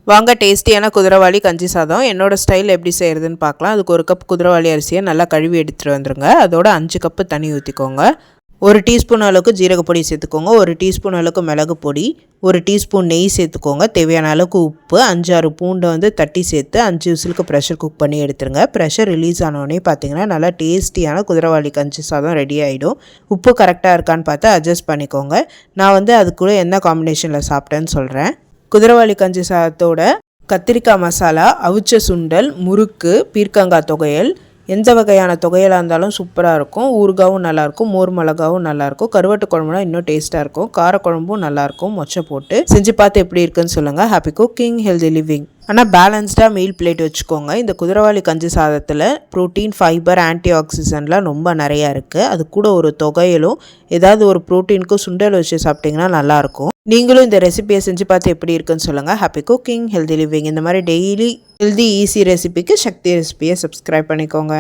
வாங்க டேஸ்டியான குதிரைவாலி கஞ்சி சாதம் என்னோட ஸ்டைல் எப்படி செய்கிறதுன்னு பார்க்கலாம். அதுக்கு 1 கப் குதிரைவாலி அரிசியை நல்லா கழுவி எடுத்துகிட்டு வந்துடுங்க. அதோட 5 கப்பு தண்ணி ஊற்றிக்கோங்க. 1 டீஸ்பூன் அளவுக்கு ஜீரகப்பொடி சேர்த்துக்கோங்க. 1 டீஸ்பூன் அளவுக்கு மிளகு பொடி, 1 டீஸ்பூன் நெய் சேர்த்துக்கோங்க. தேவையான அளவுக்கு உப்பு, 5-6 பூண்டை தட்டி சேர்த்து 5 விசிலுக்கு ப்ரெஷர் குக் பண்ணி எடுத்துருங்க. ப்ரெஷர் ரிலீஸ் ஆனோடனே பார்த்தீங்கன்னா நல்லா டேஸ்டியான குதிரைவாலி கஞ்சி சாதம் ரெடி ஆகிடும். உப்பு கரெக்டாக இருக்கான்னு பார்த்து அட்ஜஸ்ட் பண்ணிக்கோங்க. நான் அது கூட என்ன காம்பினேஷனில் சாப்பிட்டேன்னு சொல்கிறேன். குதிரைவாலி கஞ்சி சாதத்தோட கத்திரிக்காய் மசாலா, அவிச்ச சுண்டல், முறுக்கு, பீர்க்கங்காய் தொகையல், எந்த வகையான தொகையலாக இருந்தாலும் சூப்பராக இருக்கும். ஊறுகாவும் நல்லாயிருக்கும், மோர் மிளகாவும் நல்லாயிருக்கும், கருவாட்டு குழம்புனா இன்னும் டேஸ்ட்டாக இருக்கும், காரக்குழம்பும் நல்லாயிருக்கும். மொச்சை போட்டு செஞ்சு பார்த்து எப்படி இருக்குன்னு சொல்லுங்கள். Happy cooking, healthy living. ஆனால் பேலன்ஸ்டாக மீல் பிளேட் வச்சுக்கோங்க. இந்த குதிரைவாலி கஞ்சி சாதத்தில் ப்ரோட்டீன், ஃபைபர், ஆன்டி ஆக்சிடென்ட்லாம் ரொம்ப நிறையா இருக்குது. அது கூட ஒரு தொகையிலும் ஏதாவது ஒரு ப்ரோட்டீனுக்கு சுண்டல் வச்சு சாப்பிட்டிங்கன்னா நல்லாயிருக்கும். நீங்களும் இந்த ரெசிபியை செஞ்சு பார்த்து எப்படி இருக்குன்னு சொல்லுங்கள். Happy cooking, healthy living. இந்த மாதிரி டெய்லி ஹெல்தி ஈஸி ரெசிபிக்கு சக்தி ரெசிபியை சப்ஸ்கிரைப் பண்ணிக்கோங்க.